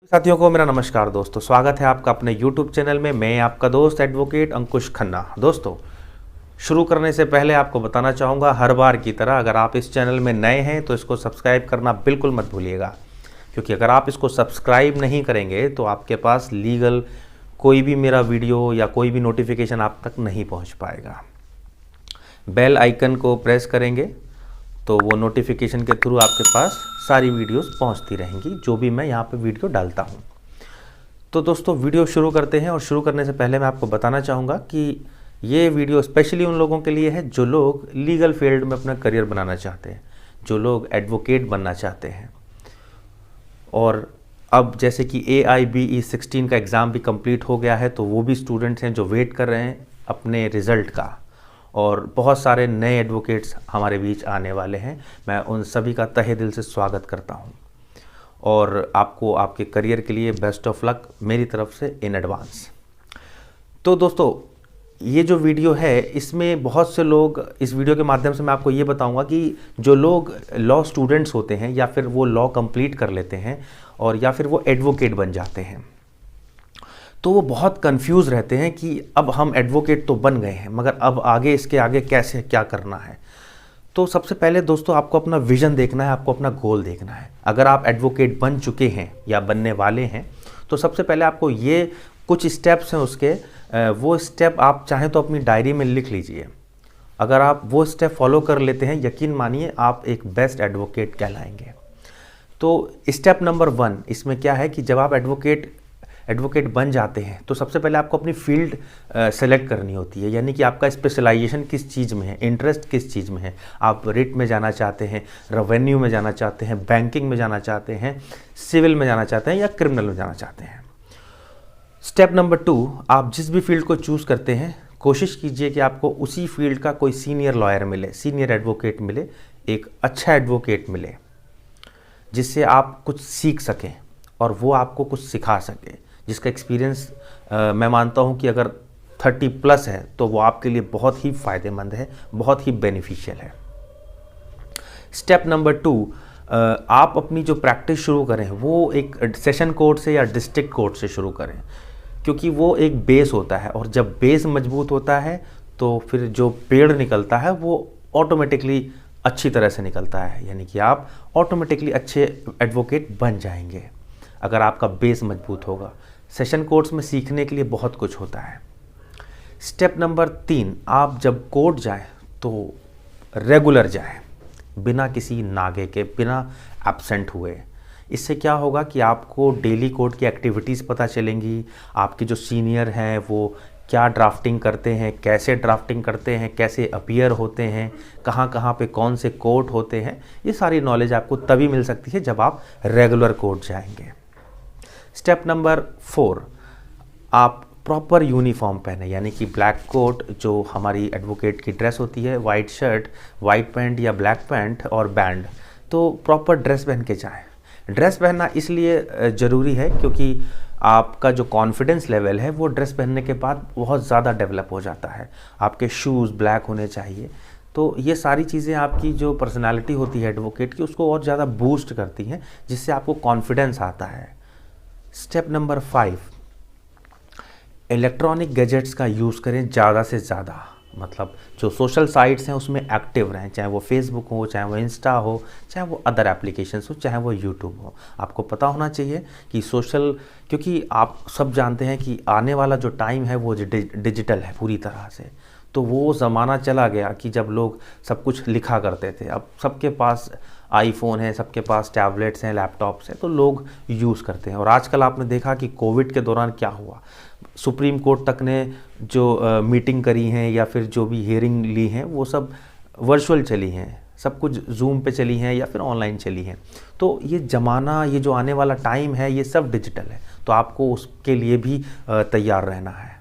साथियों को मेरा नमस्कार दोस्तों, स्वागत है आपका अपने YouTube चैनल में। मैं आपका दोस्त एडवोकेट अंकुश खन्ना। दोस्तों, शुरू करने से पहले आपको बताना चाहूँगा, हर बार की तरह अगर आप इस चैनल में नए हैं तो इसको सब्सक्राइब करना बिल्कुल मत भूलिएगा, क्योंकि अगर आप इसको सब्सक्राइब नहीं करेंगे तो आपके पास लीगल कोई भी मेरा वीडियो या कोई भी नोटिफिकेशन आप तक नहीं पहुँच पाएगा। बेल आइकन को प्रेस करेंगे तो वो नोटिफिकेशन के थ्रू आपके पास सारी वीडियोस पहुंचती रहेंगी जो भी मैं यहाँ पे वीडियो डालता हूँ। तो दोस्तों, वीडियो शुरू करते हैं। और शुरू करने से पहले मैं आपको बताना चाहूँगा कि ये वीडियो स्पेशली उन लोगों के लिए है जो लोग लीगल फील्ड में अपना करियर बनाना चाहते हैं, जो लोग एडवोकेट बनना चाहते हैं। और अब जैसे कि AIBE 16 का एग्ज़ाम भी कंप्लीट हो गया है, तो वो भी स्टूडेंट्स हैं जो वेट कर रहे हैं अपने रिज़ल्ट का। और बहुत सारे नए एडवोकेट्स हमारे बीच आने वाले हैं। मैं उन सभी का तहे दिल से स्वागत करता हूं और आपको आपके करियर के लिए बेस्ट ऑफ लक मेरी तरफ से इन एडवांस। तो दोस्तों, ये जो वीडियो है इसमें बहुत से लोग, इस वीडियो के माध्यम से मैं आपको ये बताऊंगा कि जो लोग लॉ स्टूडेंट्स होते हैं या फिर वो लॉ कंप्लीट कर लेते हैं और या फिर वो एडवोकेट बन जाते हैं, तो वो बहुत कंफ्यूज रहते हैं कि अब हम एडवोकेट तो बन गए हैं, मगर अब आगे इसके आगे कैसे क्या करना है। तो सबसे पहले दोस्तों, आपको अपना विजन देखना है, आपको अपना गोल देखना है। अगर आप एडवोकेट बन चुके हैं या बनने वाले हैं तो सबसे पहले आपको ये कुछ स्टेप्स हैं उसके, वो स्टेप आप चाहें तो अपनी डायरी में लिख लीजिए। अगर आप वो स्टेप फॉलो कर लेते हैं, यकीन मानिए आप एक बेस्ट एडवोकेट कहलाएंगे। तो स्टेप नंबर 1 इसमें क्या है कि जब आप एडवोकेट बन जाते हैं तो सबसे पहले आपको अपनी फील्ड सेलेक्ट करनी होती है, यानी कि आपका स्पेशलाइजेशन किस चीज़ में है, इंटरेस्ट किस चीज़ में है। आप रिट में जाना चाहते हैं, रेवेन्यू में जाना चाहते हैं, बैंकिंग में जाना चाहते हैं, सिविल में जाना चाहते हैं या क्रिमिनल में जाना चाहते हैं। स्टेप नंबर 2, आप जिस भी फील्ड को चूज़ करते हैं कोशिश कीजिए कि आपको उसी फील्ड का कोई सीनियर लॉयर मिले, सीनियर एडवोकेट मिले, एक अच्छा एडवोकेट मिले जिससे आप कुछ सीख सकें और वो आपको कुछ सिखा सके, जिसका एक्सपीरियंस मैं मानता हूँ कि अगर 30+ है तो वो आपके लिए बहुत ही फ़ायदेमंद है, बहुत ही बेनिफिशियल है। स्टेप नंबर 2, आप अपनी जो प्रैक्टिस शुरू करें वो एक सेशन कोर्ट से या डिस्ट्रिक्ट कोर्ट से शुरू करें, क्योंकि वो एक बेस होता है और जब बेस मजबूत होता है तो फिर जो पेड़ निकलता है वो ऑटोमेटिकली अच्छी तरह से निकलता है, यानी कि आप ऑटोमेटिकली अच्छे एडवोकेट बन जाएंगे अगर आपका बेस मजबूत होगा। सेशन कोर्ट्स में सीखने के लिए बहुत कुछ होता है। स्टेप नंबर 3, आप जब कोर्ट जाएं तो रेगुलर जाएं, बिना किसी नागे के, बिना एब्सेंट हुए। इससे क्या होगा कि आपको डेली कोर्ट की एक्टिविटीज़ पता चलेंगी, आपके जो सीनियर हैं वो क्या ड्राफ्टिंग करते हैं, कैसे ड्राफ्टिंग करते हैं, कैसे अपीयर होते हैं, कहाँ कहाँ पे कौन से कोर्ट होते हैं। ये सारी नॉलेज आपको तभी मिल सकती है जब आप रेगुलर कोर्ट जाएंगे। स्टेप नंबर 4, आप प्रॉपर यूनिफॉर्म पहने, यानी कि ब्लैक कोट जो हमारी एडवोकेट की ड्रेस होती है, वाइट शर्ट, वाइट पैंट या ब्लैक पैंट और बैंड, तो प्रॉपर ड्रेस पहन के जाएं। ड्रेस पहनना इसलिए ज़रूरी है क्योंकि आपका जो कॉन्फिडेंस लेवल है वो ड्रेस पहनने के बाद बहुत ज़्यादा डेवलप हो जाता है। आपके शूज़ ब्लैक होने चाहिए। तो ये सारी चीज़ें आपकी जो पर्सनालिटी होती है एडवोकेट की उसको और ज़्यादा बूस्ट करती हैं, जिससे आपको कॉन्फिडेंस आता है। स्टेप नंबर 5, इलेक्ट्रॉनिक गैजेट्स का यूज़ करें ज़्यादा से ज़्यादा। मतलब जो सोशल साइट्स हैं उसमें एक्टिव रहें, चाहे वो फेसबुक हो, चाहे वो इंस्टा हो, चाहे वो अदर एप्लीकेशंस हो, चाहे वो यूट्यूब हो। आपको पता होना चाहिए कि क्योंकि आप सब जानते हैं कि आने वाला जो टाइम है वो डिजिटल है पूरी तरह से। तो वो ज़माना चला गया कि जब लोग सब कुछ लिखा करते थे। अब सबके पास आईफोन है, सबके पास टैबलेट्स हैं, लैपटॉप्स हैं, तो लोग यूज़ करते हैं। और आजकल आपने देखा कि कोविड के दौरान क्या हुआ, सुप्रीम कोर्ट तक ने जो मीटिंग करी हैं या फिर जो भी हियरिंग ली हैं वो सब वर्चुअल चली हैं, सब कुछ जूम पे चली हैं या फिर ऑनलाइन चली हैं। तो ये ज़माना, ये जो आने वाला टाइम है, ये सब डिजिटल है, तो आपको उसके लिए भी तैयार रहना है।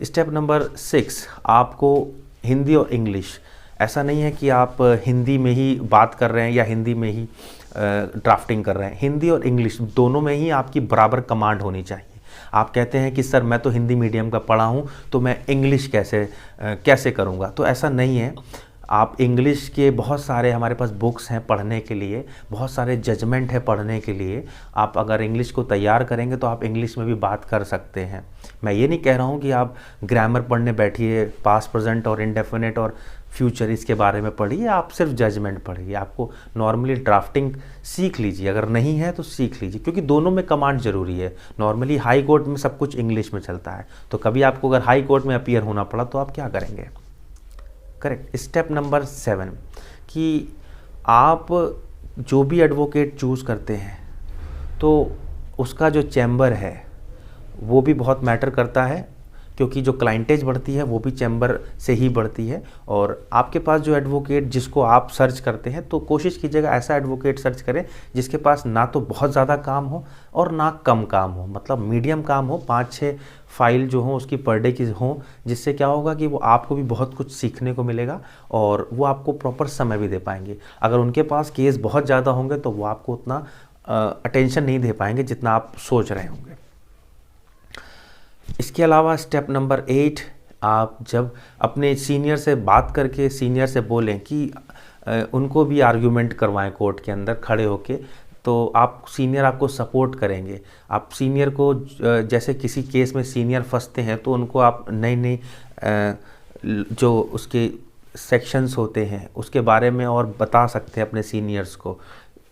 स्टेप नंबर 6, आपको हिंदी और इंग्लिश, ऐसा नहीं है कि आप हिंदी में ही बात कर रहे हैं या हिंदी में ही ड्राफ्टिंग कर रहे हैं। हिंदी और इंग्लिश दोनों में ही आपकी बराबर कमांड होनी चाहिए। आप कहते हैं कि सर मैं तो हिंदी मीडियम का पढ़ा हूँ तो मैं इंग्लिश कैसे करूँगा, तो ऐसा नहीं है। आप इंग्लिश के बहुत सारे हमारे पास बुक्स हैं पढ़ने के लिए, बहुत सारे जजमेंट है पढ़ने के लिए। आप अगर इंग्लिश को तैयार करेंगे तो आप इंग्लिश में भी बात कर सकते हैं। मैं ये नहीं कह रहा हूँ कि आप ग्रामर पढ़ने बैठिए, पास्ट प्रेजेंट और इंडेफिनिट और फ्यूचर इसके बारे में पढ़िए, आप सिर्फ जजमेंट पढ़िए। आपको नॉर्मली ड्राफ्टिंग सीख लीजिए, अगर नहीं है तो सीख लीजिए, क्योंकि दोनों में कमांड ज़रूरी है। नॉर्मली हाई कोर्ट में सब कुछ इंग्लिश में चलता है, तो कभी आपको अगर हाई कोर्ट में अपीयर होना पड़ा तो आप क्या करेंगे? करेक्ट। स्टेप नंबर 7 कि आप जो भी एडवोकेट चूज़ करते हैं तो उसका जो चैम्बर है वो भी बहुत मैटर करता है, क्योंकि जो क्लाइंटेज बढ़ती है वो भी चैम्बर से ही बढ़ती है। और आपके पास जो एडवोकेट जिसको आप सर्च करते हैं, तो कोशिश कीजिएगा ऐसा एडवोकेट सर्च करें जिसके पास ना तो बहुत ज़्यादा काम हो और ना कम काम हो, मतलब मीडियम काम हो, 5-6 फाइल जो हो उसकी पर डे की हो, जिससे क्या होगा कि वो आपको भी बहुत कुछ सीखने को मिलेगा और वो आपको प्रॉपर समय भी दे पाएंगे। अगर उनके पास केस बहुत ज़्यादा होंगे तो वो आपको उतना अटेंशन नहीं दे पाएंगे जितना आप सोच रहे होंगे। इसके अलावा स्टेप नंबर 8, आप जब अपने सीनियर से बात करके सीनियर से बोलें कि उनको भी आर्ग्यूमेंट करवाएं कोर्ट के अंदर खड़े होके, तो आप सीनियर आपको सपोर्ट करेंगे। आप सीनियर को जैसे किसी केस में सीनियर फंसते हैं तो उनको आप नई जो उसके सेक्शंस होते हैं उसके बारे में और बता सकते हैं अपने सीनियर्स को।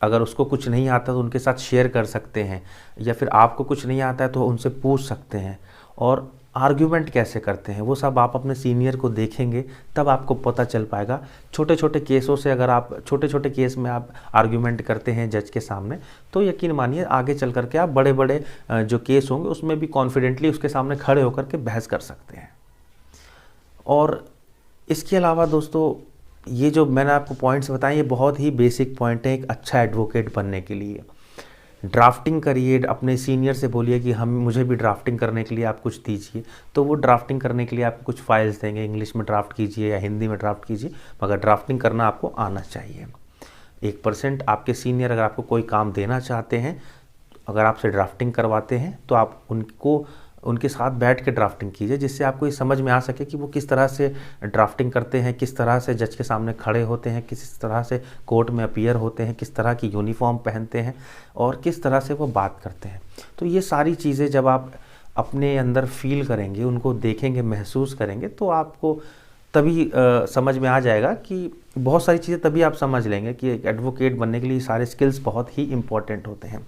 अगर उसको कुछ नहीं आता तो उनके साथ शेयर कर सकते हैं, या फिर आपको कुछ नहीं आता है तो उनसे पूछ सकते हैं। और आर्ग्यूमेंट कैसे करते हैं वो सब आप अपने सीनियर को देखेंगे, तब आपको पता चल पाएगा। छोटे छोटे केसों से अगर आप छोटे छोटे केस में आप आर्ग्यूमेंट करते हैं जज के सामने, तो यकीन मानिए आगे चल करके आप बड़े बड़े जो केस होंगे उसमें भी कॉन्फिडेंटली उसके सामने खड़े होकर के बहस कर सकते हैं। और इसके अलावा दोस्तों, ये जो मैंने आपको पॉइंट्स बताए ये बहुत ही बेसिक पॉइंट है एक अच्छा एडवोकेट बनने के लिए। ड्राफ्टिंग करिए, अपने सीनियर से बोलिए कि मुझे भी ड्राफ्टिंग करने के लिए आप कुछ दीजिए, तो वो ड्राफ्टिंग करने के लिए आपको कुछ फाइल्स देंगे। इंग्लिश में ड्राफ्ट कीजिए या हिंदी में ड्राफ्ट कीजिए, मगर ड्राफ्टिंग करना आपको आना चाहिए। 1% आपके सीनियर अगर आपको कोई काम देना चाहते हैं, अगर आपसे ड्राफ्टिंग करवाते हैं, तो आप उनके साथ बैठ के ड्राफ्टिंग कीजिए, जिससे आपको ये समझ में आ सके कि वो किस तरह से ड्राफ्टिंग करते हैं, किस तरह से जज के सामने खड़े होते हैं, किस तरह से कोर्ट में अपीयर होते हैं, किस तरह की यूनिफॉर्म पहनते हैं और किस तरह से वो बात करते हैं। तो ये सारी चीज़ें जब आप अपने अंदर फील करेंगे, उनको देखेंगे, महसूस करेंगे, तो आपको तभी समझ में आ जाएगा कि बहुत सारी चीज़ें तभी आप समझ लेंगे कि एक एडवोकेट बनने के लिए सारे स्किल्स बहुत ही इम्पॉर्टेंट होते हैं।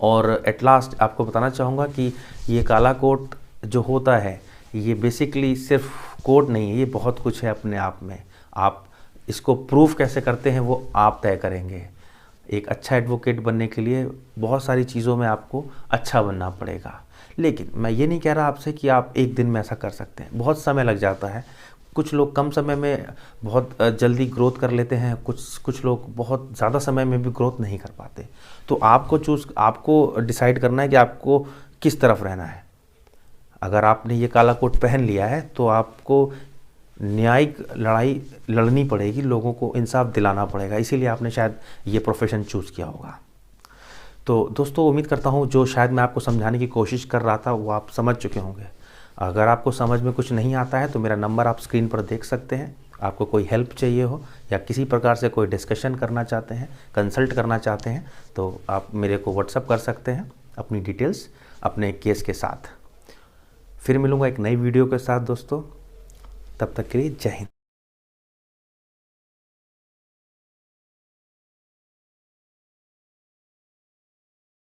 और एट लास्ट आपको बताना चाहूँगा कि ये काला कोट जो होता है ये बेसिकली सिर्फ कोट नहीं है, ये बहुत कुछ है अपने आप में। आप इसको प्रूफ कैसे करते हैं वो आप तय करेंगे। एक अच्छा एडवोकेट बनने के लिए बहुत सारी चीज़ों में आपको अच्छा बनना पड़ेगा, लेकिन मैं ये नहीं कह रहा आपसे कि आप एक दिन में ऐसा कर सकते हैं। बहुत समय लग जाता है। कुछ लोग कम समय में बहुत जल्दी ग्रोथ कर लेते हैं, कुछ लोग बहुत ज़्यादा समय में भी ग्रोथ नहीं कर पाते। तो आपको डिसाइड करना है कि आपको किस तरफ रहना है। अगर आपने ये काला कोट पहन लिया है तो आपको न्यायिक लड़ाई लड़नी पड़ेगी, लोगों को इंसाफ दिलाना पड़ेगा, इसीलिए आपने शायद ये प्रोफेशन चूज़ किया होगा। तो दोस्तों, उम्मीद करता हूँ जो शायद मैं आपको समझाने की कोशिश कर रहा था वो आप समझ चुके होंगे। अगर आपको समझ में कुछ नहीं आता है तो मेरा नंबर आप स्क्रीन पर देख सकते हैं। आपको कोई हेल्प चाहिए हो या किसी प्रकार से कोई डिस्कशन करना चाहते हैं, कंसल्ट करना चाहते हैं, तो आप मेरे को व्हाट्सअप कर सकते हैं अपनी डिटेल्स अपने केस के साथ। फिर मिलूँगा एक नई वीडियो के साथ दोस्तों, तब तक के लिए जय हिंद।